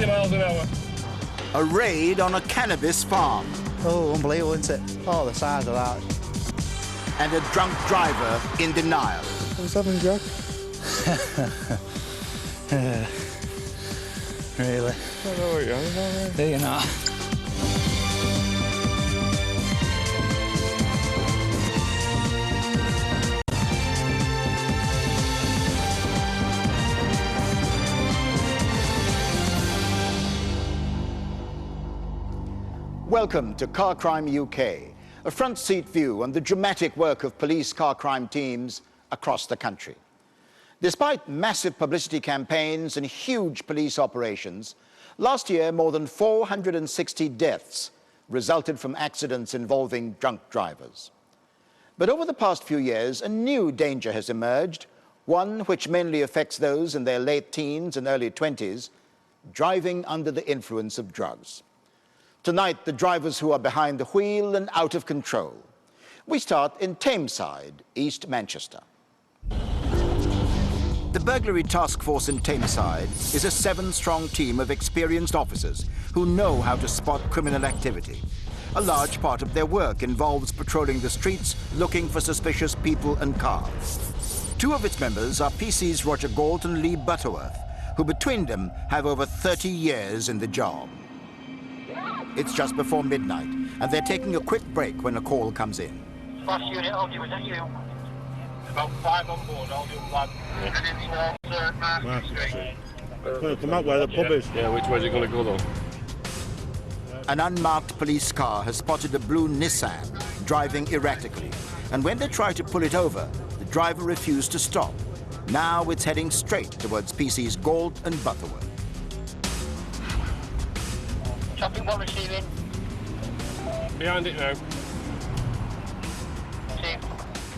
60 miles an hour. A raid on a cannabis farm. Oh, unbelievable, isn't it? Oh, the size of that. And a drunk driver in denial. What's happening, Jack? Really? I don't know what you're on about, mate. Do you not? Welcome to Car Crime UK, a front seat view on the dramatic work of police car crime teams across the country. Despite massive publicity campaigns and huge police operations, last year more than 460 deaths resulted from accidents involving drunk drivers. But over the past few years, a new danger has emerged, one which mainly affects those in their late teens and early 20s, driving under the influence of drugs. Tonight, the drivers who are behind the wheel and out of control. We start in Tameside, East Manchester. The burglary task force in Tameside is a 7-strong team of experienced officers who know how to spot criminal activity. A large part of their work involves patrolling the streets looking for suspicious people and cars. Two of its members are PC's Roger Galt and Lee Butterworth, who between them have over 30 years in the job. It's just before midnight, and they're taking a quick break when a call comes in. Last unit, I'll do, is that you? About 5 on board, I'll do one. Market Street. Well, come out where the pub is. Yeah, which way's it going to go, though? An unmarked police car has spotted a blue Nissan driving erratically, and when they try to pull it over, the driver refused to stop. Now it's heading straight towards PC's Galt and Butterworth. Traffic one receiving. Behind it now.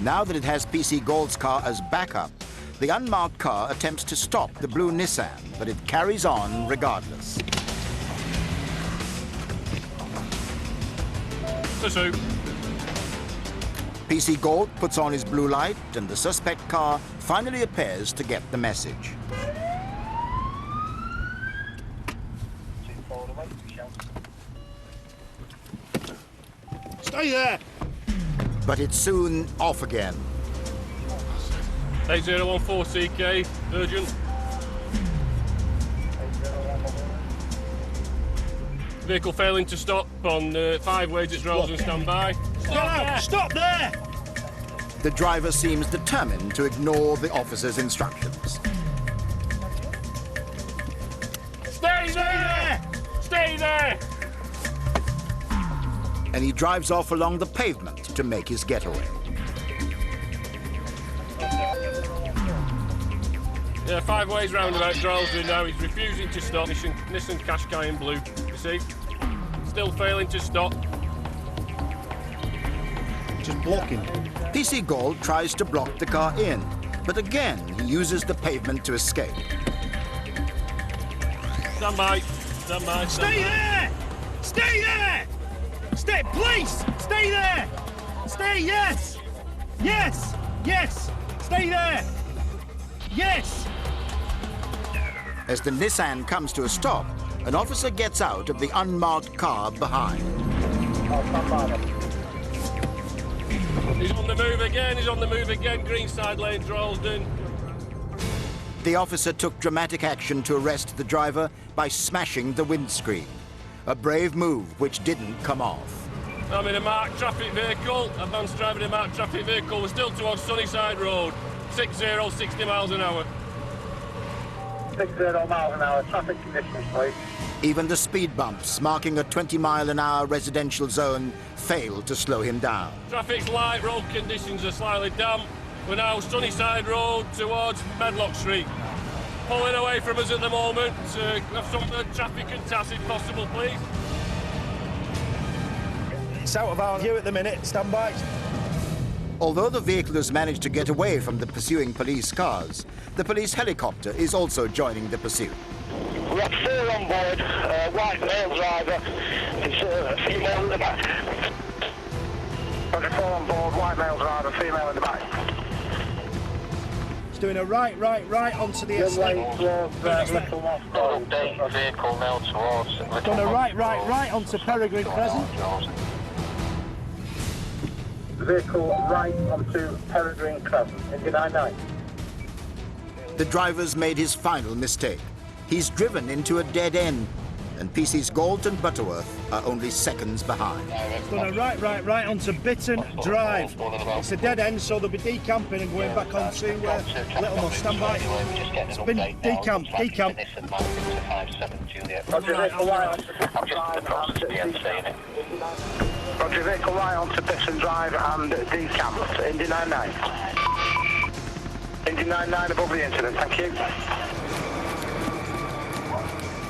Now that it has PC Galt's car as backup, the unmarked car attempts to stop the blue Nissan, but it carries on regardless. Pursuit. PC Galt puts on his blue light, and the suspect car finally appears to get the message. Stay there! But it's soon off again. 8014 CK, urgent. Vehicle failing to stop on 5 ways it's rolled and stand by. Stop there! The driver seems determined to ignore the officer's instructions. Stay there! Stay there! And he drives off along the pavement to make his getaway. Yeah, 5 ways roundabout, Drolsbury now. He's refusing to stop. Nissan Qashqai in blue. You see? Still failing to stop. Just blocking. PC Galt tries to block the car in, but again he uses the pavement to escape. Stand by. Stand by. Stay there! Stay there! Stay, please! Stay there! Stay, yes! Yes! Yes! Stay there! Yes! As the Nissan comes to a stop, an officer gets out of the unmarked car behind. He's on the move again. He's on the move again. Green side lane, Droylsden. The officer took dramatic action to arrest the driver by smashing the windscreen. A brave move which didn't come off. I'm in a marked traffic vehicle. A man's driving a marked traffic vehicle. We're still towards Sunnyside Road. 60 miles an hour. 60 miles an hour, traffic conditions, please. Even the speed bumps marking a 20-mile-an-hour residential zone failed to slow him down. Traffic's light, road conditions are slightly damp. We're now Sunnyside Road towards Medlock Street. Pulling away from us at the moment. Have some traffic and TAS if possible, please. It's out of our view at the minute. Stand by. Although the vehicle has managed to get away from the pursuing police cars, the police helicopter is also joining the pursuit. We have 4 on board, white male driver, it's a female in the back. Got 4 on board, white male driver, female in the back. doing a right onto the estate. Vehicle now towards... Done a right onto Peregrine Crescent. Vehicle right onto Peregrine Crescent, Indy 99. The driver's made his final mistake. He's driven into a dead end, and PC's Galt and Butterworth are only seconds behind. Done a right onto Bitton Drive. It's a dead end, so they'll be decamping and going back onto Littlemore. Stand by. It's been decamp. Roger, vehicle right onto Bitton Drive. Roger, vehicle right onto Bitton Drive and decamped. Indy 99. Indy 99 above the incident, thank you.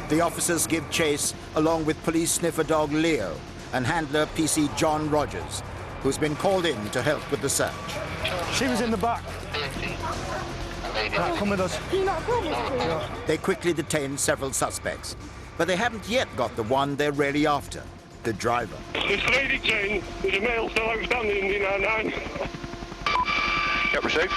The officers give chase along with police sniffer dog Leo and handler PC John Rogers, who's been called in to help with the search. She was in the back. Right, come with us. They quickly detain several suspects, but they haven't yet got the one they're really after, the driver. There's 3 detained. There's a male still outstanding in the 99. Yep, received.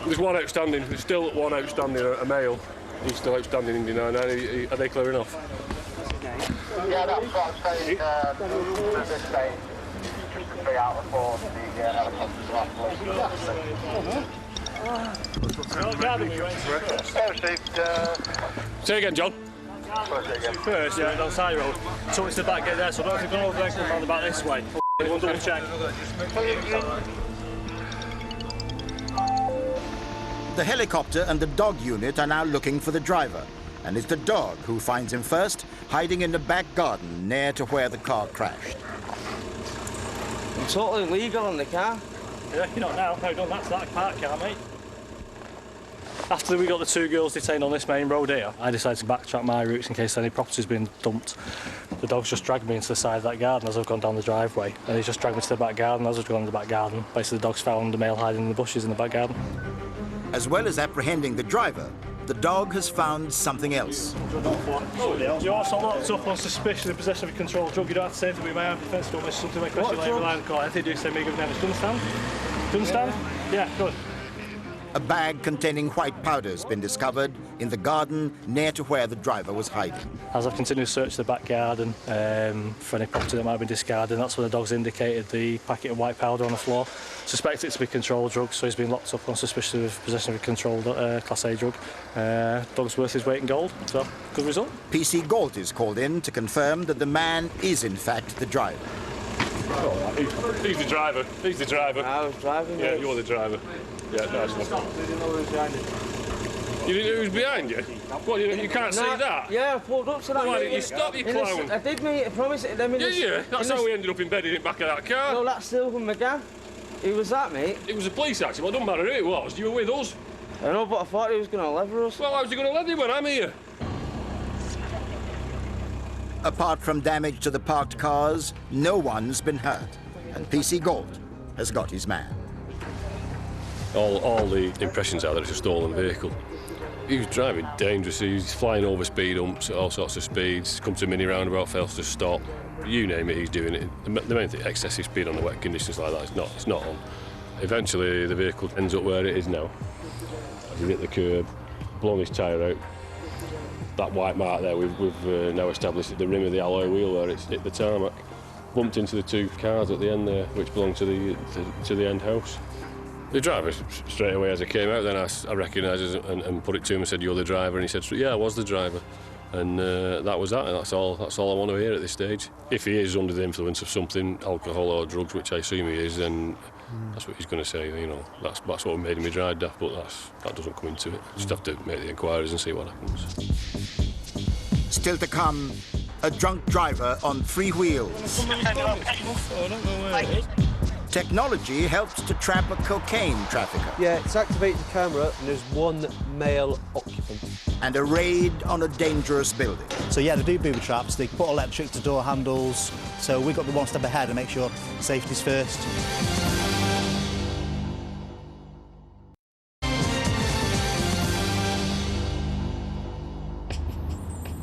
There's one outstanding. There's still one outstanding, a male. He's still outstanding in the 99. Are they clear enough? Yeah, that's what I'm saying. At this stage, just to 3 out of 4, the helicopter's Say again, John. First, yeah, on side road. So it's the back gate there, so I don't have to go over there and come round the back this way. We'll double check. The helicopter and the dog unit are now looking for the driver, and it's the dog who finds him first, hiding in the back garden near to where the car crashed. I'm totally legal in the car. Yeah, you're not now. No, done that's that park car, mate. After we got the 2 girls detained on this main road here, I decided to backtrack my routes in case any property's been dumped. The dog's just dragged me into the side of that garden as I've gone down the driveway, and he's just dragged me to the back garden as I've gone in the back garden. Basically, the dog's found a male hiding in the bushes in the back garden. As well as apprehending the driver, the dog has found something else. You're also locked up on suspicion of possession of a controlled drug. You don't have to say anything with my own defence, don't miss something like question later rely on the call. Anything you do say me give damage. Do you understand? Do you understand? Yeah, good. A bag containing white powder has been discovered in the garden near to where the driver was hiding. As I've continued to search the back garden for any property that might have been discarded, that's when the dog's indicated the packet of white powder on the floor. Suspect it to be controlled drugs, so he's been locked up on suspicion of possession of a controlled Class A drug. Dog's worth his weight in gold, so good result. PC Galt is called in to confirm that the man is in fact the driver. Oh, he's the driver. He's the driver. I was driving. Yeah, you're the driver. Yeah, nice one. You didn't know who was behind you? What, you can't see that? Yeah, I pulled up to that. Why didn't you stop, you clown? I did, mate. I promise it. Yeah, that's how we ended up embedded in the back of that car. No, that's Sylvan McGann. Who was that, mate? It was a police accident. Well, it doesn't matter who it was. You were with us. I know, but I thought he was going to lever us. Well, how's he going to lever when I'm here? Apart from damage to the parked cars, no one's been hurt, and PC Galt has got his man. All the impressions are that it's a stolen vehicle. He was driving dangerously. He's flying over speed humps at all sorts of speeds. Come to a mini roundabout, fails to stop. You name it, he's doing it. The main thing, excessive speed on the wet conditions like that, it's not on. Eventually, the vehicle ends up where it is now. As he hit the curb, blown his tyre out. That white mark there, we've now established at the rim of the alloy wheel where it's hit the tarmac. Bumped into the 2 cars at the end there, which belong to the end house. The driver, straight away as I came out, then I recognised it and put it to him and said, "You're the driver," and he said, "Yeah, I was the driver." And that was that, and that's all I want to hear at this stage. If he is under the influence of something, alcohol or drugs, which I assume he is, then that's what he's going to say, you know. That's what made him a drive daft, but that doesn't come into it. Just have to make the inquiries and see what happens. Still to come, a drunk driver on 3 wheels. Technology helps to trap a cocaine trafficker. Yeah, it's activated the camera and there's 1 male occupant. And a raid on a dangerous building. So yeah, they do booby traps. They put electric to door handles. So we've got the one step ahead and make sure safety's first.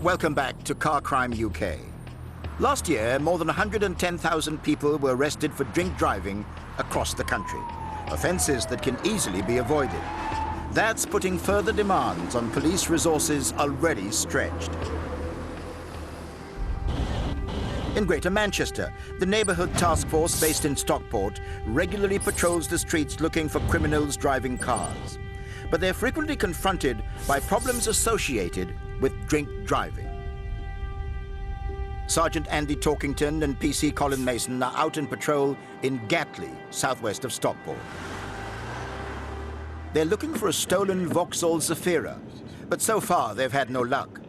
Welcome back to Car Crime UK. Last year, more than 110,000 people were arrested for drink driving across the country. offences that can easily be avoided. That's putting further demands on police resources already stretched. In Greater Manchester, the neighbourhood task force based in Stockport regularly patrols the streets looking for criminals driving cars. But they're frequently confronted by problems associated with drink driving. Sergeant Andy Torkington and PC Colin Mason are out in patrol in Gatley, southwest of Stockport. They're looking for a stolen Vauxhall Zafira, but so far they've had no luck.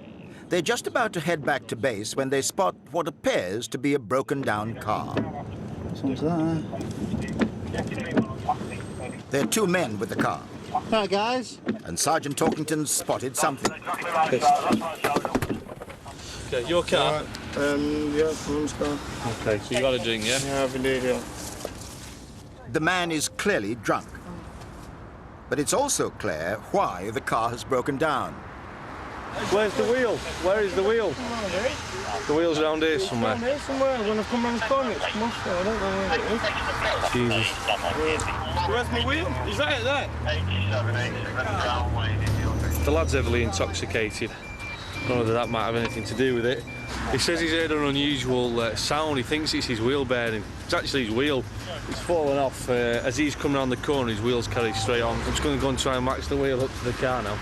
They're just about to head back to base when they spot what appears to be a broken-down car. There are two men with the car. Right, guys. And Sergeant Torkington's spotted something. Okay, your car? Yeah, Mum's car. Okay, so you got a drink, yeah? Yeah, I've indeed, yeah. The man is clearly drunk. But it's also clear why the car has broken down. Where's the wheel? Where is the wheel? The wheel's around here somewhere. Around here somewhere, when I've come round the corner, it's come off there, I don't know where it is. Jesus. Where's my wheel? Is that it there? The lad's heavily intoxicated. I don't know whether that might have anything to do with it. He says he's heard an unusual sound. He thinks it's his wheel bearing. It's actually his wheel. It's fallen off as he's come round the corner. His wheel's carried straight on. I'm just going to go and try and match the wheel up to the car now.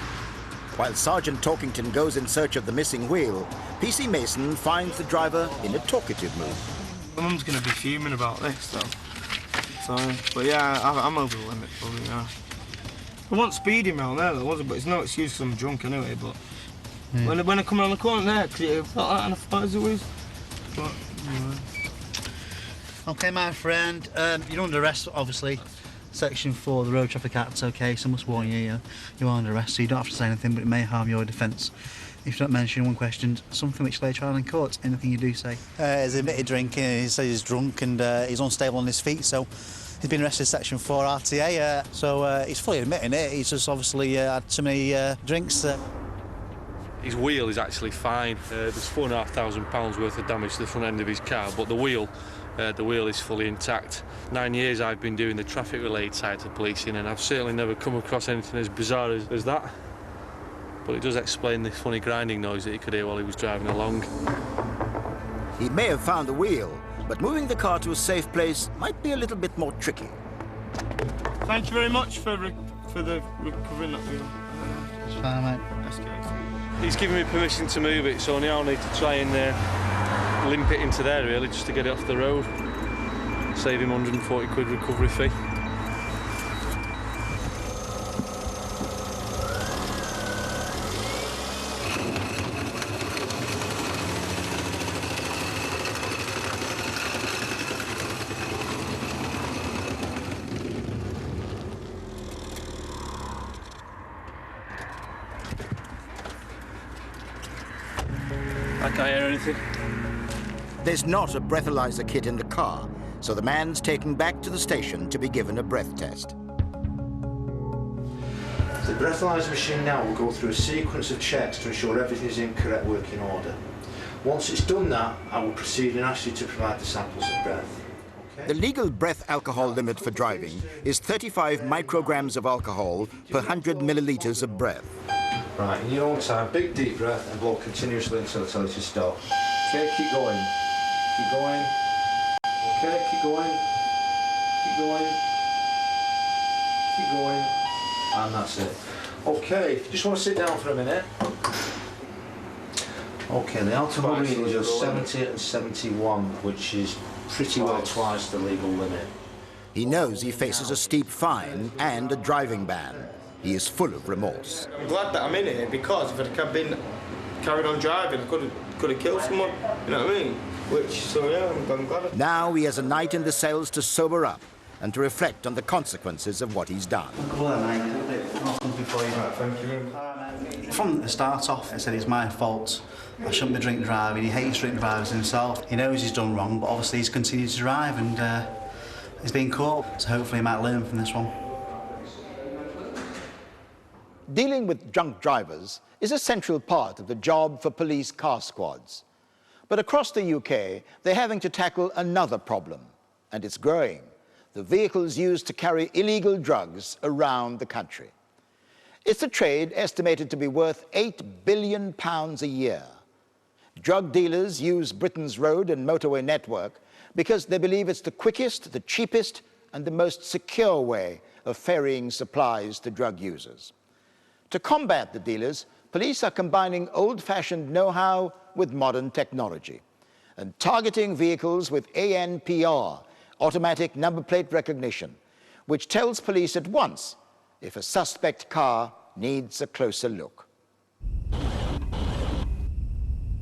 While Sergeant Torkington goes in search of the missing wheel, PC Mason finds the driver in a talkative mood. My mum's going to be fuming about this, though. So, but yeah, I'm over the limit, probably, yeah. I wasn't speeding round there, though, was it? But it's no excuse because I'm drunk anyway, but... Yeah. When I come around the corner there, it felt like that and I thought it was. But, anyway. Okay, my friend, you're under arrest, obviously. Section 4, the Road Traffic Act, okay, so I must warn you, you're under arrest, so you don't have to say anything, but it may harm your defence. If you don't mention when questioned something which lay trial in court, anything you do say. He's admitted drinking, he says he's drunk and he's unstable on his feet, so he's been arrested Section 4 RTA, so he's fully admitting it, he's just obviously had too many drinks. His wheel is actually fine. There's £4,500 worth of damage to the front end of his car, but the wheel is fully intact. 9 years I've been doing the traffic-related side of policing, and I've certainly never come across anything as bizarre as that. But it does explain the funny grinding noise that he could hear while he was driving along. He may have found the wheel, but moving the car to a safe place might be a little bit more tricky. Thank you very much for the recovering that wheel. It's fine, mate. That's good. He's given me permission to move it, so now I need to try and limp it into there, really, just to get it off the road. Save him 140 quid recovery fee. I can't hear anything. There's not a breathalyzer kit in the car, so the man's taken back to the station to be given a breath test. The breathalyzer machine now will go through a sequence of checks to ensure everything is in correct working order. Once it's done that, I will proceed and ask you to provide the samples of breath. Okay? The legal breath alcohol limit for driving is 35 micrograms of alcohol per 100 millilitres of breath. Right, in your own time, big deep breath and blow continuously until I tell you to stop. Okay, keep going. Keep going. Okay, keep going. Keep going. Keep going. And that's it. Okay, just want to sit down for a minute. Okay, the alcohol readings are 70 and 71, which is pretty well twice the legal limit. He knows he faces a steep fine and a driving ban. He is full of remorse. I'm glad that I'm in here because if I'd have been carried on driving, I could have killed someone, you know what I mean? So yeah, I'm glad. Now he has a night in the cells to sober up and to reflect on the consequences of what he's done. From the start off, I said it's my fault. I shouldn't be drink driving. He hates drink drivers himself. He knows he's done wrong, but obviously he's continued to drive and he's been caught. So hopefully he might learn from this one. Dealing with drunk drivers is a central part of the job for police car squads. But across the UK, they're having to tackle another problem, and it's growing: the vehicles used to carry illegal drugs around the country. It's a trade estimated to be worth £8 billion a year. Drug dealers use Britain's road and motorway network because they believe it's the quickest, the cheapest, and the most secure way of ferrying supplies to drug users. To combat the dealers, police are combining old-fashioned know-how with modern technology and targeting vehicles with ANPR, automatic number plate recognition, which tells police at once if a suspect car needs a closer look.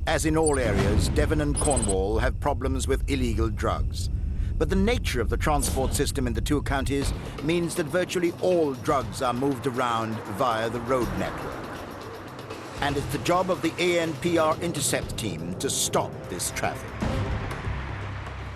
As in all areas, Devon and Cornwall have problems with illegal drugs. But the nature of the transport system in the two counties means that virtually all drugs are moved around via the road network. And it's the job of the ANPR intercept team to stop this traffic.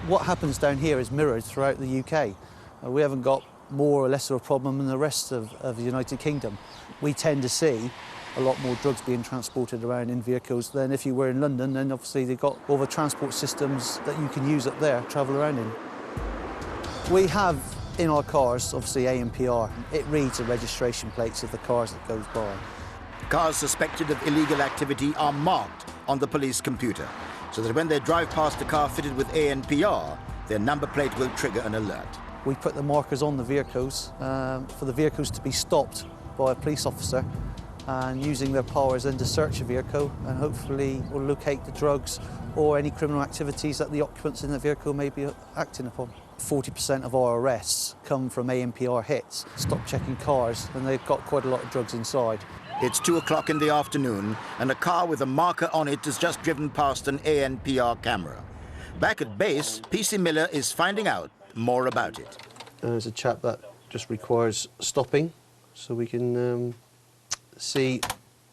What happens down here is mirrored throughout the UK. We haven't got more or less of a problem than the rest of the United Kingdom. We tend to see a lot more drugs being transported around in vehicles than if you were in London, and obviously they've got all the transport systems that you can use up there, travel around in. We have in our cars, obviously, ANPR. It reads the registration plates of the cars that goes by. Cars suspected of illegal activity are marked on the police computer, so that when they drive past a car fitted with ANPR, their number plate will trigger an alert. We put the markers on the vehicles for the vehicles to be stopped by a police officer and using their powers then to search a vehicle and hopefully will locate the drugs or any criminal activities that the occupants in the vehicle may be acting upon. 40% of our arrests come from ANPR hits. Stop checking cars and they've got quite a lot of drugs inside. It's 2 o'clock in the afternoon and a car with a marker on it has just driven past an ANPR camera. Back at base, PC Miller is finding out more about it. There's a chap that just requires stopping so we can see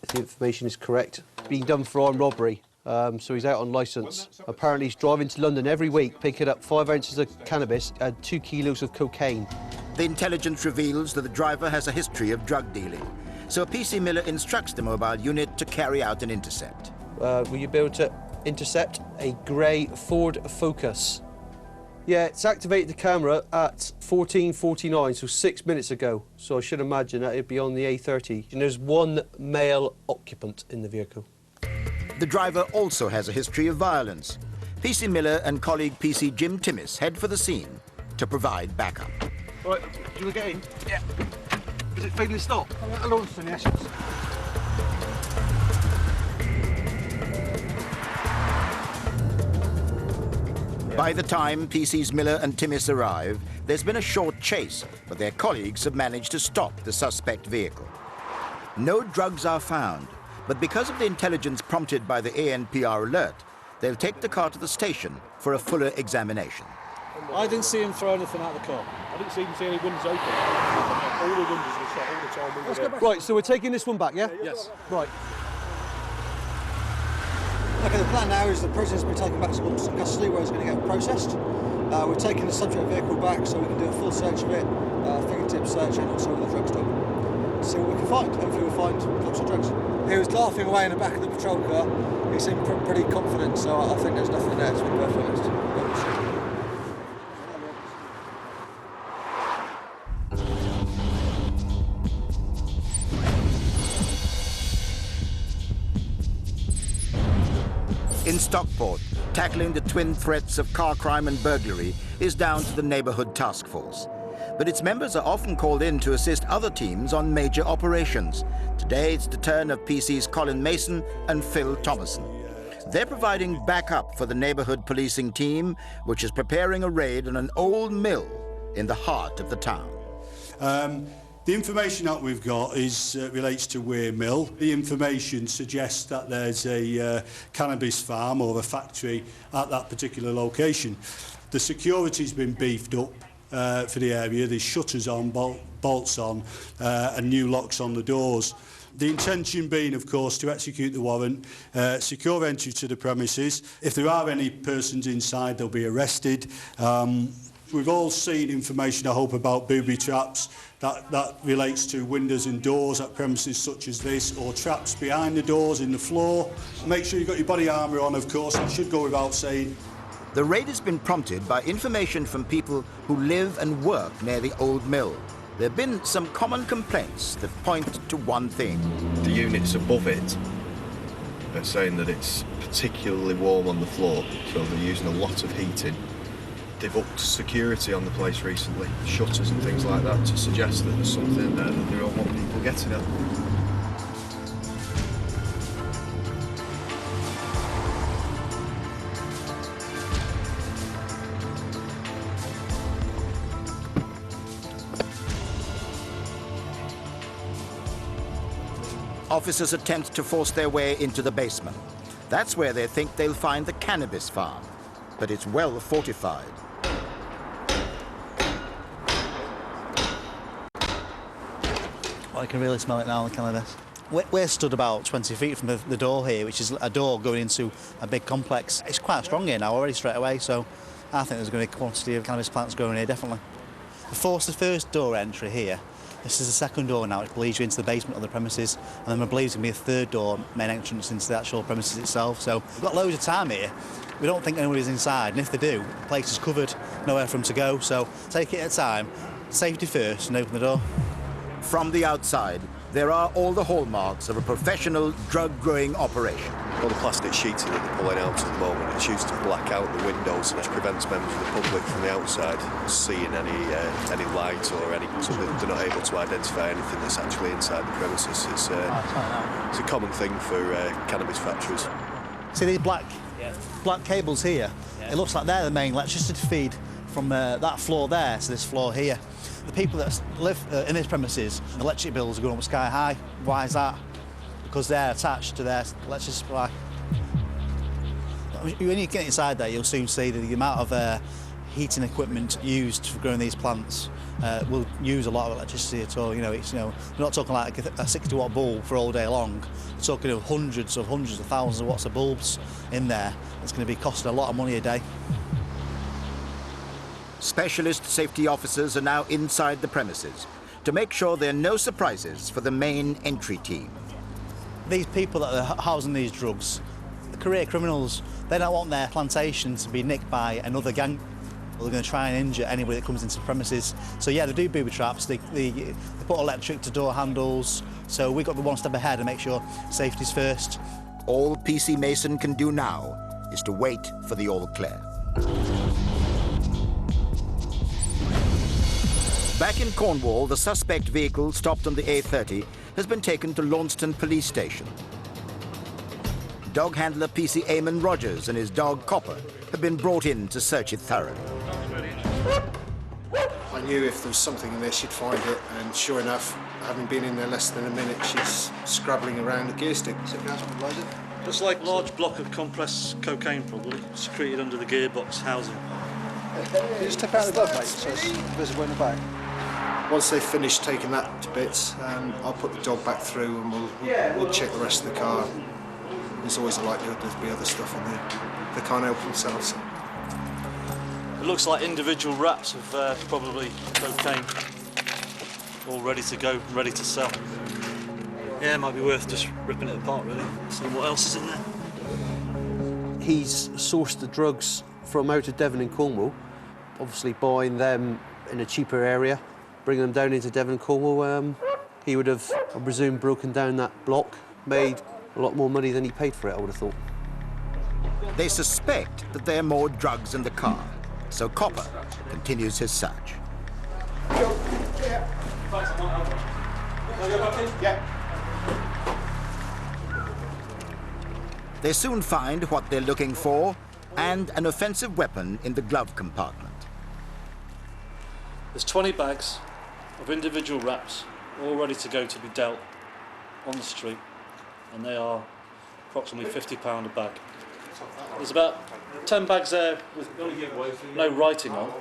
if the information is correct. Being done for armed robbery, so he's out on licence. Apparently he's driving to London every week, picking up 5 ounces of cannabis and 2 kilos of cocaine. The intelligence reveals that the driver has a history of drug dealing, so PC Miller instructs the mobile unit to carry out an intercept. Will you be able to intercept a grey Ford Focus? Yeah, it's activated the camera at 14:49, so 6 minutes ago. So I should imagine that it'd be on the A30. And there's one male occupant in the vehicle. The driver also has a history of violence. PC Miller and colleague PC Jim Timmis head for the scene to provide backup. Right, do you want to get in? Yeah. Is it failing to stop? Hello, yes. By the time PC's Miller and Timmis arrive, there's been a short chase, but their colleagues have managed to stop the suspect vehicle. No drugs are found, but because of the intelligence prompted by the ANPR alert, they'll take the car to the station for a fuller examination. I didn't see him throw anything out of the car. I didn't see any windows open. All the windows were shut all the time we were there. Right, so we're taking this one back, yeah? Yes. Right. Okay, the plan now is the prisoner's been taken back to Wilson custody where he's going to get processed. We're taking the subject vehicle back so we can do a full search of it, fingertip search and also with the drug stop. See what we can find. Hopefully we'll find lots of drugs. He was laughing away in the back of the patrol car. He seemed pretty confident, so I think there's nothing there, to be perfectly honest. In Stockport, tackling the twin threats of car crime and burglary is down to the neighbourhood task force. But its members are often called in to assist other teams on major operations. Today it's the turn of PC's Colin Mason and Phil Thomason. They're providing backup for the neighbourhood policing team, which is preparing a raid on an old mill in the heart of the town. The information that we've got relates to Weir Mill. The information suggests that there's a cannabis farm or a factory at that particular location. The security's been beefed up for the area. There's shutters on, bolts on, and new locks on the doors. The intention being, of course, to execute the warrant, secure entry to the premises. If there are any persons inside, they'll be arrested. We've all seen information, I hope, about booby traps. That relates to windows and doors at premises such as this, or traps behind the doors in the floor. Make sure you've got your body armour on, of course. It should go without saying. The raid has been prompted by information from people who live and work near the old mill. There have been some common complaints that point to one thing. The units above it are saying that it's particularly warm on the floor, so they're using a lot of heating. They've upped security on the place recently, shutters and things like that, to suggest that there's something in there that they don't want people getting at. Officers attempt to force their way into the basement. That's where they think they'll find the cannabis farm, but it's well fortified. I can really smell it now, the cannabis. We're stood about 20 feet from the door here, which is a door going into a big complex. It's quite strong here now already straight away, so I think there's going to be a quantity of cannabis plants growing here, definitely. Before the first door entry here, this is the second door now, which leads you into the basement of the premises, and then I believe it's going to be a third door, main entrance into the actual premises itself. So we've got loads of time here. We don't think anybody's inside, and if they do, the place is covered, nowhere for them to go. So take it at a time, safety first, and open the door. From the outside, there are all the hallmarks of a professional drug-growing operation. All the plastic sheeting that they're pulling out at the moment, it's used to black out the windows, which prevents members of the public from the outside seeing any light or so that they're not able to identify anything that's actually inside the premises. It's a common thing for cannabis factories. See these black cables here? It looks like they're the main electricity feed from that floor there to this floor here. The people that live in these premises, the electric bills are going up sky high. Why is that? Because they're attached to their electricity supply. When you get inside there, you'll soon see that the amount of heating equipment used for growing these plants will use a lot of electricity at all. We're not talking like a 60-watt bulb for all day long. We're talking of hundreds of thousands of watts of bulbs in there. It's going to be costing a lot of money a day. Specialist safety officers are now inside the premises to make sure there are no surprises for the main entry team. These people that are housing these drugs, the career criminals, they don't want their plantation to be nicked by another gang. They're going to try and injure anybody that comes into the premises. So yeah, they do booby traps, they put electric to door handles, so we've got to be one step ahead and make sure safety's first. All PC Mason can do now is to wait for the all clear. Back in Cornwall, the suspect vehicle stopped on the A30 has been taken to Launceston Police Station. Dog handler PC Eamon Rogers and his dog Copper have been brought in to search it thoroughly. I knew if there was something in there, she'd find it, and sure enough, having been in there less than a minute, she's scrabbling around the gear stick. Looks like a large block of compressed cocaine, probably, secreted under the gearbox housing. Can you just tip out the glove, mate, so it's visible in the back? Once they've finished taking that to bits, I'll put the dog back through and we'll check the rest of the car. There's always a likelihood there'll be other stuff in there. They can't help themselves. It looks like individual wraps of probably cocaine, all ready to go, ready to sell. Yeah, it might be worth just ripping it apart, really, seeing what else is in there. He's sourced the drugs from out of Devon and Cornwall, obviously buying them in a cheaper area, bringing them down into Devon and Cornwall. He would have, I presume, broken down that block, made a lot more money than he paid for it, I would have thought. They suspect that there are more drugs in the car, so Copper continues his search. They soon find what they're looking for and an offensive weapon in the glove compartment. There's 20 bags of individual wraps, all ready to go to be dealt on the street, and they are approximately £50 a bag. There's about 10 bags there with no writing on.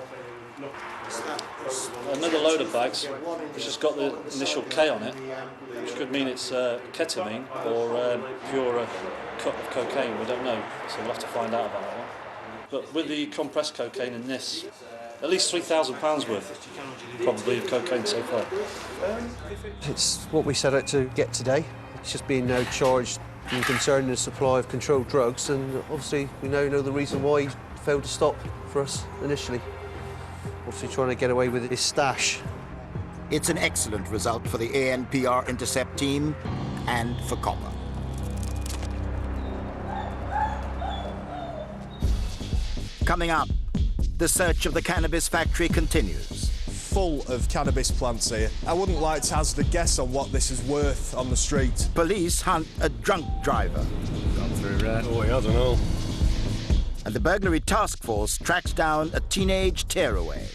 Another load of bags which has got the initial K on it, which could mean it's ketamine or pure cut of cocaine, we don't know, so we'll have to find out about that one. But with the compressed cocaine in this, at least £3,000 worth probably of cocaine so far. It's what we set out to get today. It's just being now charged and concerning the supply of controlled drugs, and obviously we now know the reason why he failed to stop for us initially. Obviously trying to get away with his stash. It's an excellent result for the ANPR intercept team and for Copper. Coming up, the search of the cannabis factory continues. Full of cannabis plants here. I wouldn't like to hazard a guess on what this is worth on the street. Police hunt a drunk driver. Gone through red. Oh, I don't know. And the burglary task force tracks down a teenage tearaway.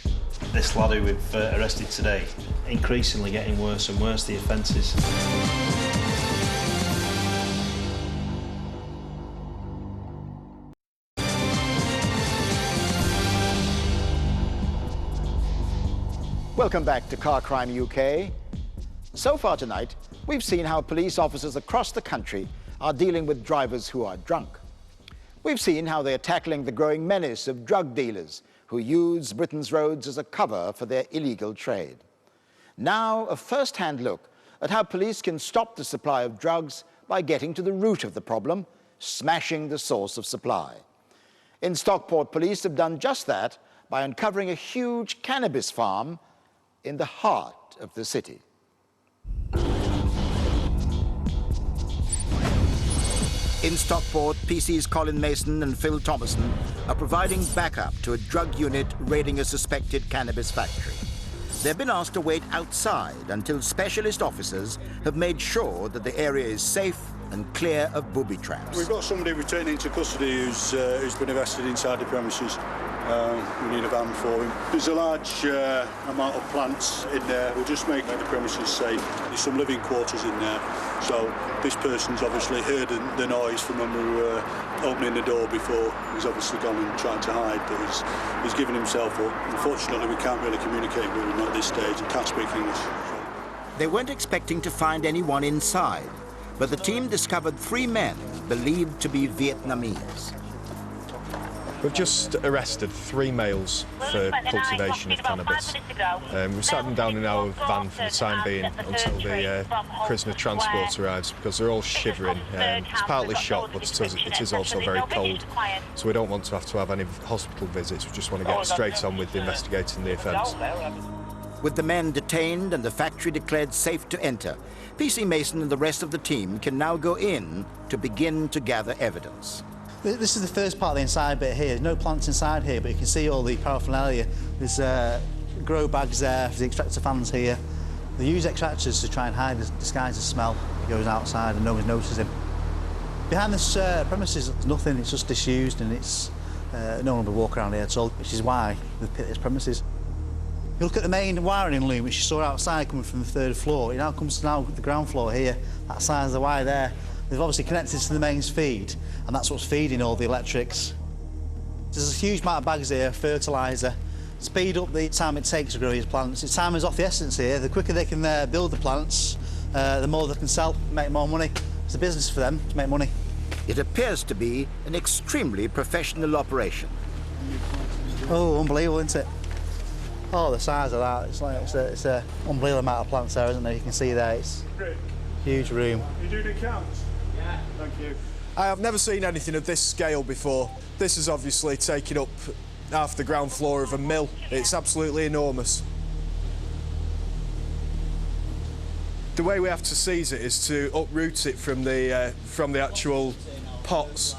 This lad who we've arrested today, increasingly getting worse and worse, the offences. Welcome back to Car Crime UK. So far tonight, we've seen how police officers across the country are dealing with drivers who are drunk. We've seen how they are tackling the growing menace of drug dealers who use Britain's roads as a cover for their illegal trade. Now, a first-hand look at how police can stop the supply of drugs by getting to the root of the problem, smashing the source of supply. In Stockport, police have done just that by uncovering a huge cannabis farm in the heart of the city. In Stockport, PC's Colin Mason and Phil Thomason are providing backup to a drug unit raiding a suspected cannabis factory. They've been asked to wait outside until specialist officers have made sure that the area is safe and clear of booby traps. We've got somebody returning to custody who's been arrested inside the premises. We need a van for him. There's a large amount of plants in there. We're just making the premises safe. There's some living quarters in there. So this person's obviously heard the noise from when we were opening the door before. He's obviously gone and tried to hide, but he's given himself up. Unfortunately, we can't really communicate with him at this stage. He can't speak English. They weren't expecting to find anyone inside, but the team discovered 3 men believed to be Vietnamese. We've just arrested 3 males for cultivation of cannabis. We sat them down in our van for the time being until the prisoner transport arrives because they're all shivering. It's partly shock, but it is also very cold. So we don't want to have any hospital visits. We just want to get straight on with investigating the offence. With the men detained and the factory declared safe to enter, PC Mason and the rest of the team can now go in to begin to gather evidence. This is the first part of the inside bit here. There's no plants inside here, but you can see all the paraphernalia. There's grow bags there, the extractor fans here. They use extractors to try and hide, disguise the smell. He goes outside and no one notices him. Behind this premises, there's nothing. It's just disused and it's no one will walk around here at all, which is why they've picked this premises. You look at the main wiring loom, which you saw outside coming from the 3rd floor. It now comes to the ground floor here. That side of the wire there. They've obviously connected to the mains feed, and that's what's feeding all the electrics. There's a huge amount of bags here, fertiliser. Speed up the time it takes to grow these plants. Its time is of the essence here. The quicker they can build the plants, the more they can sell, make more money. It's a business for them to make money. It appears to be an extremely professional operation. Oh, unbelievable, isn't it? Oh, the size of that, it's an unbelievable amount of plants there, isn't there? You can see there, it's a huge room. You do the counts? Yeah. Thank you. I have never seen anything of this scale before. This is obviously taking up half the ground floor of a mill. It's absolutely enormous. The way we have to seize it is to uproot it from the actual pots.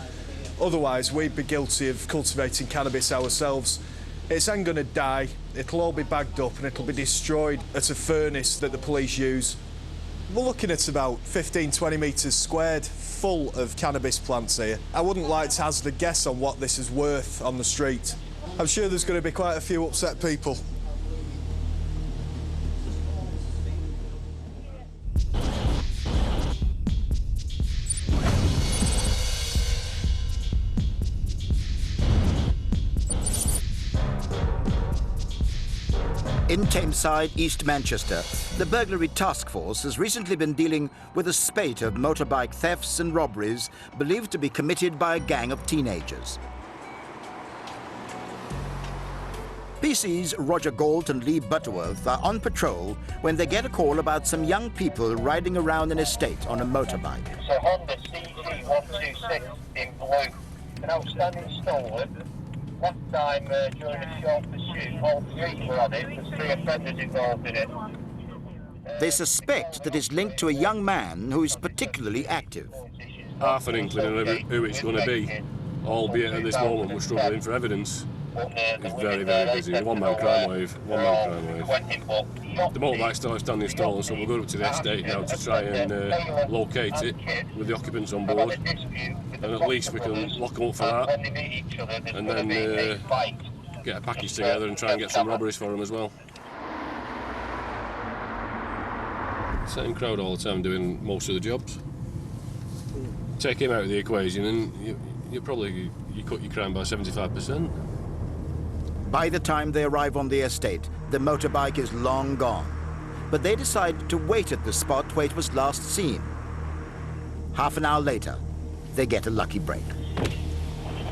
Otherwise, we'd be guilty of cultivating cannabis ourselves. It's then going to die, it'll all be bagged up and it'll be destroyed at a furnace that the police use. We're looking at about 15-20 metres squared, full of cannabis plants here. I wouldn't like to hazard a guess on what this is worth on the street. I'm sure there's going to be quite a few upset people. In Tameside, East Manchester, the burglary task force has recently been dealing with a spate of motorbike thefts and robberies believed to be committed by a gang of teenagers. PC's Roger Galt and Lee Butterworth are on patrol when they get a call about some young people riding around an estate on a motorbike. It's a Honda CG126 in blue, an outstanding stolen, Last time during a short pursuit, all three were on it. There's 3 offenders involved in it. They suspect that it's linked to a young man who is particularly active. Half an inkling of who it's going to be, albeit at this moment we're struggling for evidence. It's very, very busy. One-man crime wave. The motorbike's still outstanding stolen, so we'll go up to the estate now to try and locate it with the occupants on board. And at least we can lock them up for that. And then get a package together and try and get some robberies for them as well. Same crowd all the time doing most of the jobs. Take him out of the equation and you probably cut your crime by 75%. By the time they arrive on the estate, the motorbike is long gone. But they decide to wait at the spot where it was last seen. Half an hour later, they get a lucky break.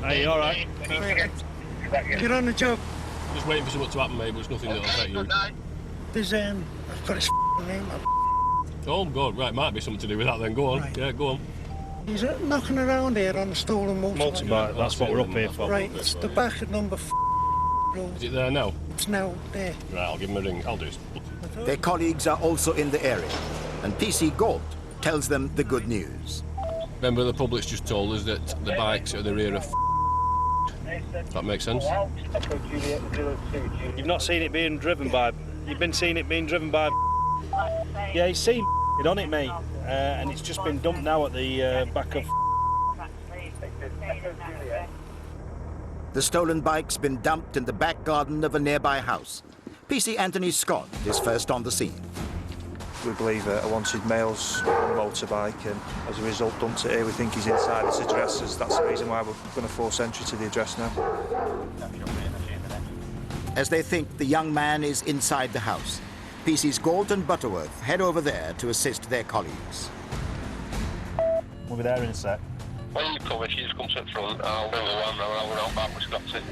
Hey, you all right? Get on the job. Just waiting for something to happen, mate, but it's nothing that'll affect you. There's I've got his name. Oh, God, right, might be something to do with that then. Go on. Right. Yeah, go on. He's knocking around here on a stolen motorbike. Motorbike, that's what we're up here for. Right, it's the back of number road. Is it there now? It's now there. Right, I'll give him a ring. I'll do it. Their colleagues are also in the area, and PC Galt tells them the good news. Member of the public's just told us that the bike's at the rear of That makes sense. You've not seen it being driven by... You've been seeing it being driven by... Yeah, he's seen on it, mate. And it's just been dumped now at the back of... The stolen bike's been dumped in the back garden of a nearby house. PC Anthony Scott is first on the scene. We believe a wanted male's on a motorbike, and as a result dumped it here. We think he's inside his address. That's the reason why we're going to force entry to the address now. As they think the young man is inside the house, PC's Galt and Butterworth head over there to assist their colleagues. We'll be there in a sec. When you come, if you just come to the front, I'll bring the one and I'll run out back, we've got it.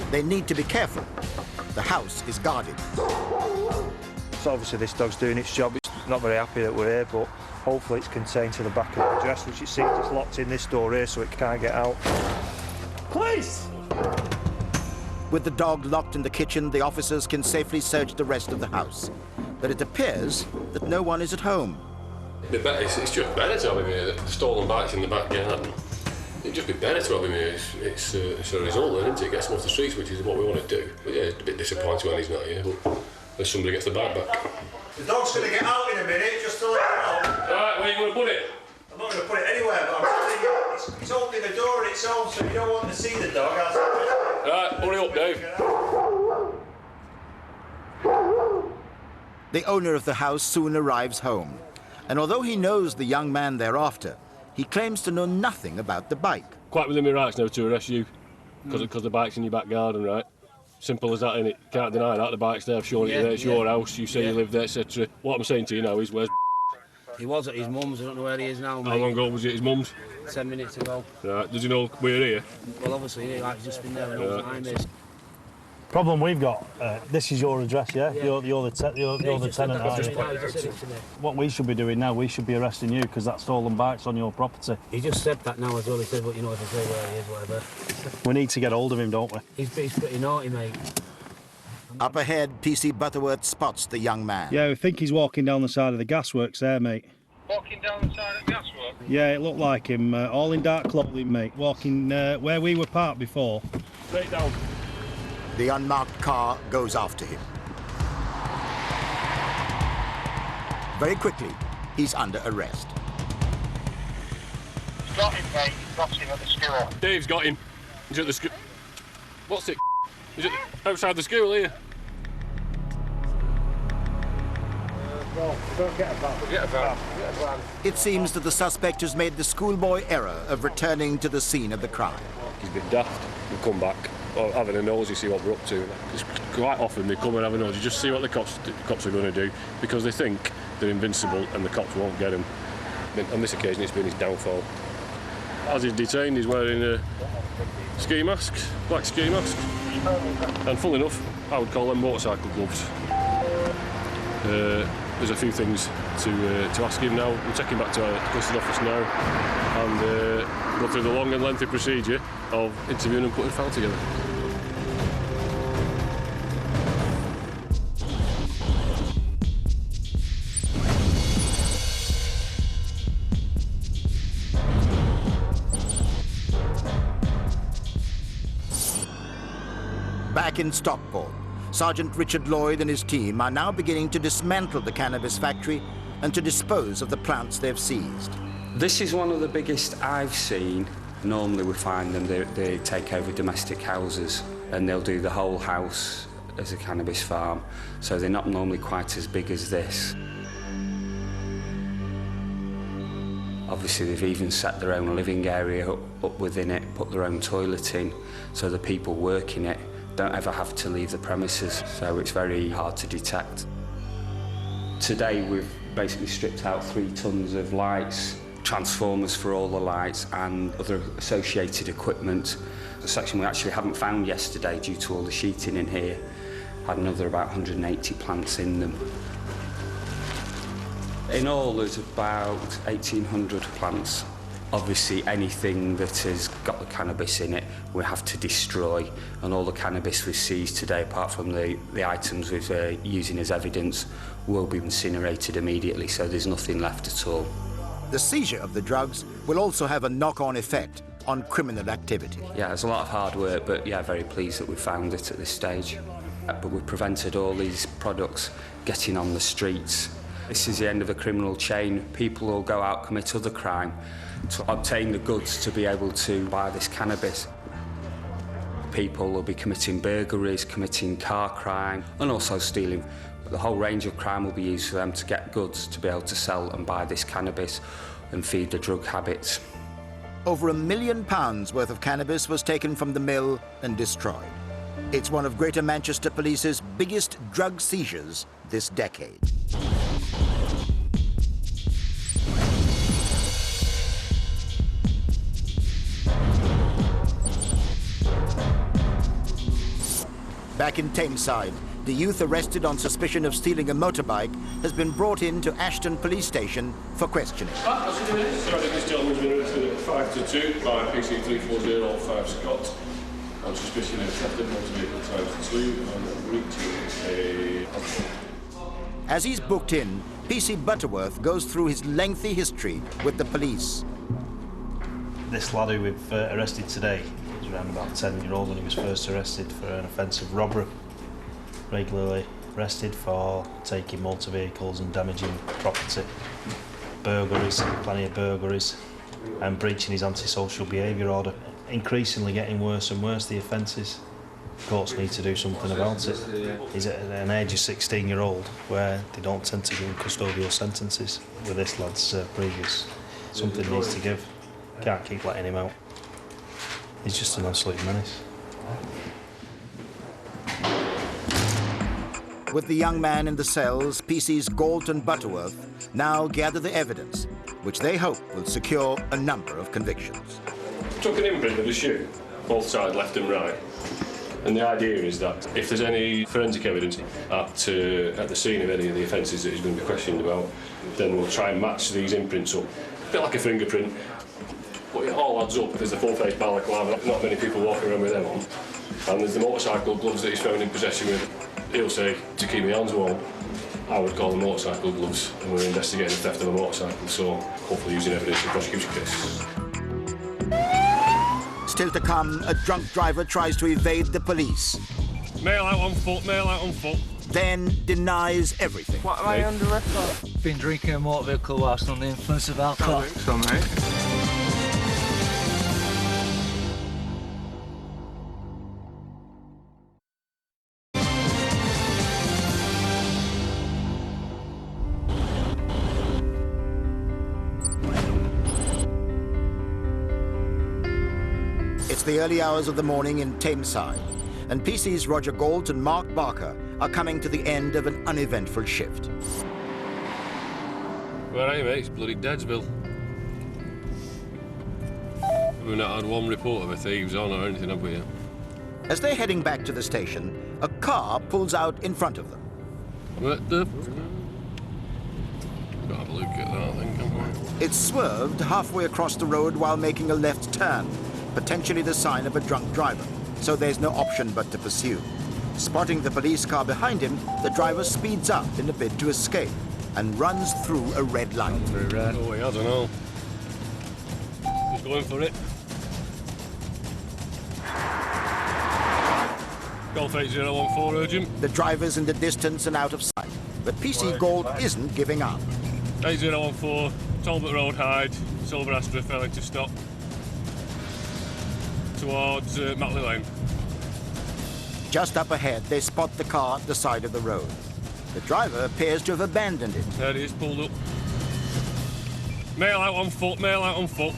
They need to be careful. The house is guarded. So obviously this dog's doing its job. It's not very happy that we're here, but hopefully it's contained to the back of the address, which it seems it's locked in this door here, so it can't get out. Police! With the dog locked in the kitchen, the officers can safely search the rest of the house. But it appears that no one is at home. It's just better to have him here. The stolen bike's in the back garden. It'd just be better to have him here. It's a result then, isn't it? Get him off the streets, which is what we want to do. But yeah, it's a bit disappointing when he's not here, but unless somebody gets the bike back. The dog's going to get out in a minute, just to let you know. Right, where are you going to put it? I'm not going to put it anywhere, but I'm telling you, it's opening the door on its own, so if you don't want to see the dog, Right, hurry up, Dave. The owner of the house soon arrives home. And although he knows the young man they're after, he claims to know nothing about the bike. Quite within my rights now to arrest you, because the bike's in your back garden, right? Simple as that, innit? Can't deny that. The bike's there, I've shown it there, it's your house, you say you live there, etc. What I'm saying to you now is, where's He was at his mum's, I don't know where he is now, mate. How long ago was he at his mum's? 10 minutes ago. Right, does he know we're here? Well, obviously, he's just been there and all the time is. Problem we've got, this is your address, yeah? You're the tenant, aren't you? What we should be doing now, we should be arresting you because that stolen bike's on your property. He just said that now as well. He said, well, you know, if I say where he is, whatever. We need to get hold of him, don't we? He's pretty naughty, mate. Up ahead, PC Butterworth spots the young man. Yeah, we think he's walking down the side of the gasworks there, mate. Walking down the side of the gasworks? Yeah, it looked like him, all in dark clothing, mate, walking where we were parked before. Straight down. The unmarked car goes after him. Very quickly, he's under arrest. He's got him, mate. He's got him at the school. Dave's got him. He's at the school. What's it? Is it outside the school here? Get a van. It seems that the suspect has made the schoolboy error of returning to the scene of the crime. He's been daft. We'll come back. Or having a nosy, see what we're up to. Because quite often they come and have a nosy, just see what the cops are going to do, because they think they're invincible and the cops won't get him. On this occasion, it's been his downfall. As he's detained, he's wearing a ski mask, black ski mask, and full enough, I would call them motorcycle gloves. There's a few things to ask him now. We'll take him back to our custody office now and go through the long and lengthy procedure of interviewing and putting a file together. Back in Stockport, Sergeant Richard Lloyd and his team are now beginning to dismantle the cannabis factory and to dispose of the plants they've seized. This is one of the biggest I've seen. Normally we find them, they take over domestic houses and they'll do the whole house as a cannabis farm, so they're not normally quite as big as this. Obviously they've even set their own living area up within it, put their own toilet in, so the people working it don't ever have to leave the premises, so it's very hard to detect. Today we've basically stripped out 3 tons of lights, transformers for all the lights and other associated equipment. The section we actually haven't found yesterday due to all the sheeting in here had another about 180 plants in them. In all there's about 1,800 plants. Obviously anything that has got the cannabis in it we have to destroy, and all the cannabis we seized today, apart from the items we're using as evidence, will be incinerated immediately, so there's nothing left at all. The seizure of the drugs will also have a knock-on effect on criminal activity. Yeah, it's a lot of hard work, but yeah, very pleased that we found it at this stage. But we've prevented all these products getting on the streets. This is the end of a criminal chain. People will go out, commit other crime to obtain the goods to be able to buy this cannabis. People will be committing burglaries, committing car crime, and also stealing. The whole range of crime will be used for them to get goods to be able to sell and buy this cannabis and feed the drug habits. Over £1 million worth of cannabis was taken from the mill and destroyed. It's one of Greater Manchester Police's biggest drug seizures this decade. Back in Tameside, the youth arrested on suspicion of stealing a motorbike has been brought into Ashton Police Station for questioning. This gentleman's been arrested at 5 to 2 by PC 3405 Scott on suspicion of theft of motor vehicle times 2 and breaching a... As he's booked in, PC Butterworth goes through his lengthy history with the police. This lad who we've arrested today was around about 10-year-old when he was first arrested for an offence of robbery. Regularly arrested for taking motor vehicles and damaging property, burglaries, plenty of burglaries, and breaching his antisocial behaviour order. Increasingly getting worse and worse, the offences. Courts need to do something about it. He's at an age of 16-year-old where they don't tend to give him custodial sentences with this lad's previous. Something needs to give. Can't keep letting him out. He's just an absolute menace. With the young man in the cells, PC's Galt and Butterworth now gather the evidence, which they hope will secure a number of convictions. Took an imprint of the shoe, both sides, left and right. And the idea is that if there's any forensic evidence at the scene of any of the offences that he's going to be questioned about, then we'll try and match these imprints up. A bit like a fingerprint, but it all adds up. There's the full-face balaclava, not many people walking around with them on. And there's the motorcycle gloves that he's found in possession with. He'll say, to keep my hands warm. I would call them motorcycle gloves, and we're investigating the theft of a motorcycle, so hopefully using evidence in the prosecution case. Still to come, a drunk driver tries to evade the police. Male out on foot, male out on foot. Then denies everything. What am I under arrest for? Been drinking a motor vehicle whilst on the influence of alcohol. I think so, mate. It's the early hours of the morning in Tameside, and PC's Roger Galt and Mark Barker are coming to the end of an uneventful shift. Where are you, mate? It's bloody Deadsville. We've not had one report of a thieves on or anything, have we? As they're heading back to the station, a car pulls out in front of them. What the... Got to have a look at that, I think, haven't we? It swerved halfway across the road while making a left turn, potentially the sign of a drunk driver, so there's no option but to pursue. Spotting the police car behind him, the driver speeds up in a bid to escape and runs through a red light. Through red. Oh, I don't know. He's going for it. Golf 8014, urgent. The driver's in the distance and out of sight, but PC Gold isn't giving up. 8014, Talbot Road, Hyde, Silver Astra, failing to stop. Towards Matley Lane. Just up ahead, they spot the car at the side of the road. The driver appears to have abandoned it. There he is, pulled up. Male out on foot, male out on foot.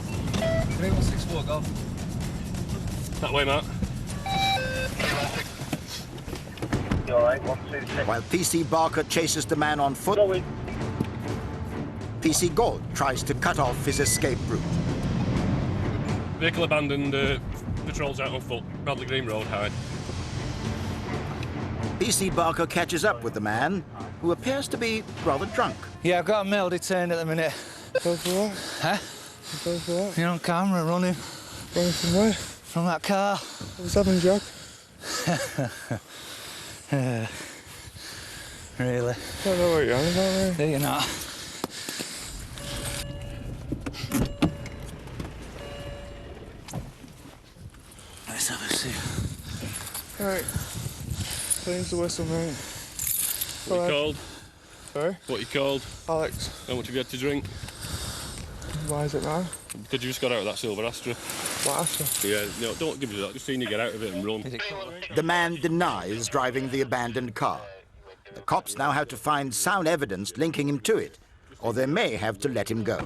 3164, go. That way, Matt. You alright? 126. While PC Barker chases the man on foot, PC Gold tries to cut off his escape route. Vehicle abandoned, patrols out on foot, Bradley Green Road, Hyde. PC Barker catches up with the man, who appears to be rather drunk. Yeah, I've got a male detained at the minute. Go for what? Huh? Go for what? You're on camera running. Running from where? From that car. What's happened, Jack? Really? I don't know what you're on about, mate. Do you not? Let's have a see. Right. Cleans the whistle, mate. What you called? Sorry? What you called? Alex. How much have you had to drink? Why is it now? Because you just got out of that Silver Astra. What Astra? Yeah, no, don't give us that. Just seen you get out of it and run. The man denies driving the abandoned car. The cops now have to find sound evidence linking him to it, or they may have to let him go.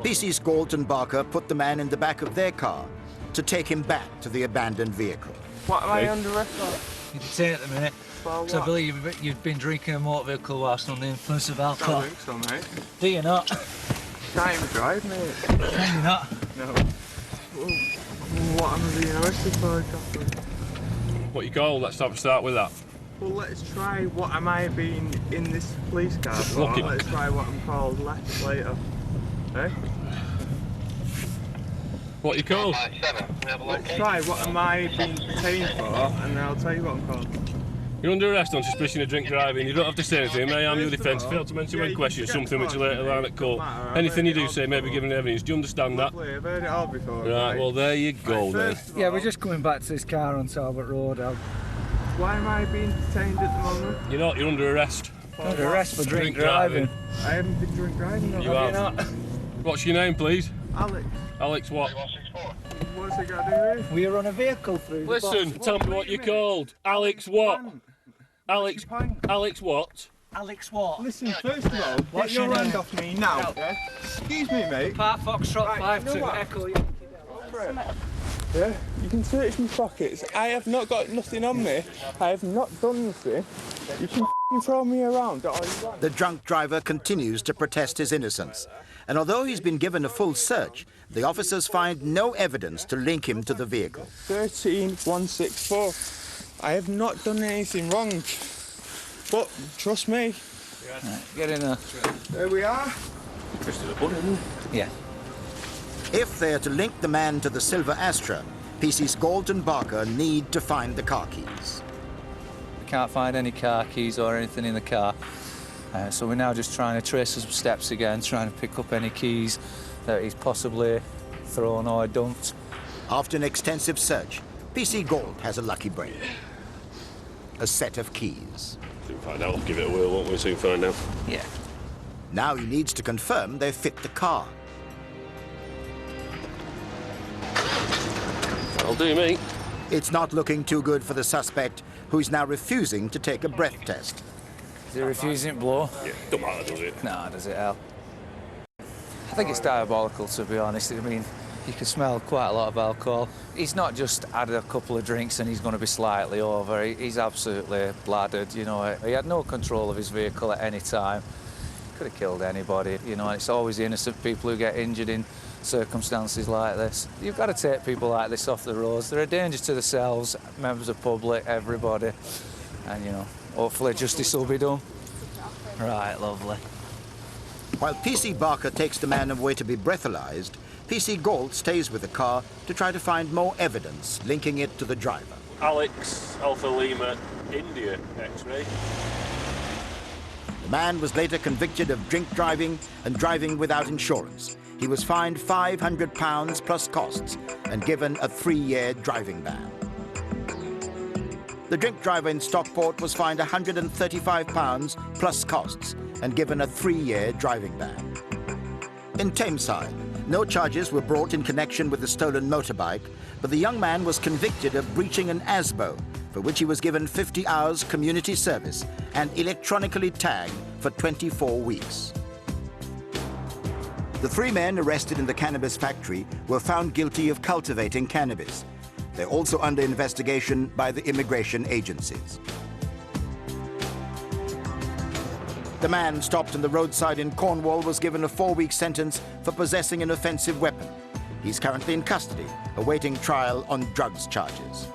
PC's Gold and Barker put the man in the back of their car to take him back to the abandoned vehicle. What am I under arrest for? You're detained at the minute. Because I believe you've been drinking a motor vehicle whilst under the influence of alcohol. I don't think so, mate. Do you not? Can't even drive, mate. Can you not? No. Well, what am I being arrested for, Captain? What you called? Let's start with that. Well, let's try what am I being in this police car for. Let's try what I'm called later. Eh? What you called? Let's try what am I being detained for, and then I'll tell you what I'm called. You're under arrest on suspicion of drink driving. You don't have to say anything. May I harm your defence? Fail to mention when questioned, something which will later line at court. Anything you do say may be given evidence. Do you understand that? I've heard it all before. Right, well, there you go then. Yeah, we're just coming back to this car on Talbot Road. Why am I being detained at the moment? You're not. You're under arrest. Under arrest for drink driving. I haven't been drink driving. You have. Not? What's your name, please? Alex. Alex what? What's it got to do with? We were on a vehicle through the Listen, box. tell me what you're called. Alex what? Alex what? Alex what? Listen, first of all, get your hand off me now. Yeah? Excuse me, mate. Park Foxtrot Right, 52 Echo. Yeah, you can search my pockets. I have not got nothing on me. I have not done nothing. You can throw me around all you want. The drunk driver continues to protest his innocence. And although he's been given a full search, the officers find no evidence to link him to the vehicle. 13164. I have not done anything wrong. But trust me. Right, get in there. There we are. Yeah. If they're to link the man to the Silver Astra, PC's Gold and Barker need to find the car keys. We can't find any car keys or anything in the car. So we're now just trying to trace some steps again, trying to pick up any keys that he's possibly thrown or dumped. After an extensive search, PC Gold has a lucky break. A set of keys. Soon find out. Give it a whirl, won't we? Soon find out. Yeah. Now he needs to confirm they fit the car. That'll do me. It's not looking too good for the suspect, who's now refusing to take a breath test. Is he refusing blow? Yeah, don't matter, does it? No, does it, Al? I think it's diabolical, to be honest. I mean, you can smell quite a lot of alcohol. He's not just had a couple of drinks and he's going to be slightly over. He's absolutely bladdered, you know. He had no control of his vehicle at any time. Could have killed anybody, you know, and it's always the innocent people who get injured in circumstances like this. You've got to take people like this off the roads. They're a danger to themselves, members of the public, everybody. And, you know, hopefully justice will be done. Right, lovely. While PC Barker takes the man away to be breathalyzed, PC Galt stays with the car to try to find more evidence linking it to the driver. Alex Alpha Lima India X-ray. The man was later convicted of drink driving and driving without insurance. He was fined £500 plus costs and given a 3-year driving ban. The drink driver in Stockport was fined £135 plus costs and given a 3-year driving ban. In Tameside, no charges were brought in connection with the stolen motorbike, but the young man was convicted of breaching an ASBO, for which he was given 50 hours community service and electronically tagged for 24 weeks. The 3 men arrested in the cannabis factory were found guilty of cultivating cannabis. They're also under investigation by the immigration agencies. The man stopped on the roadside in Cornwall was given a 4-week sentence for possessing an offensive weapon. He's currently in custody, awaiting trial on drugs charges.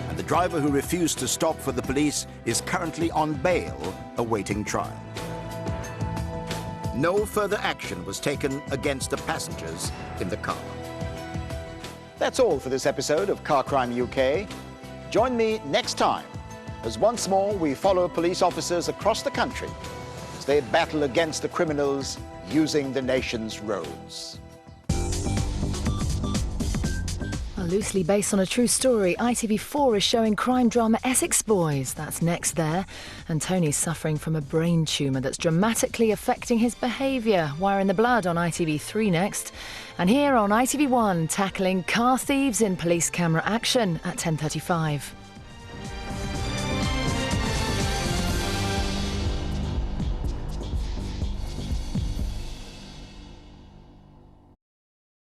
And the driver who refused to stop for the police is currently on bail, awaiting trial. No further action was taken against the passengers in the car. That's all for this episode of Car Crime UK. Join me next time as once more we follow police officers across the country as they battle against the criminals using the nation's roads. Loosely based on a true story, ITV4 is showing crime drama Essex Boys. That's next there. And Tony's suffering from a brain tumour that's dramatically affecting his behaviour. Wire in the Blood on ITV3 next. And here on ITV1, tackling car thieves in police camera action at 10:35.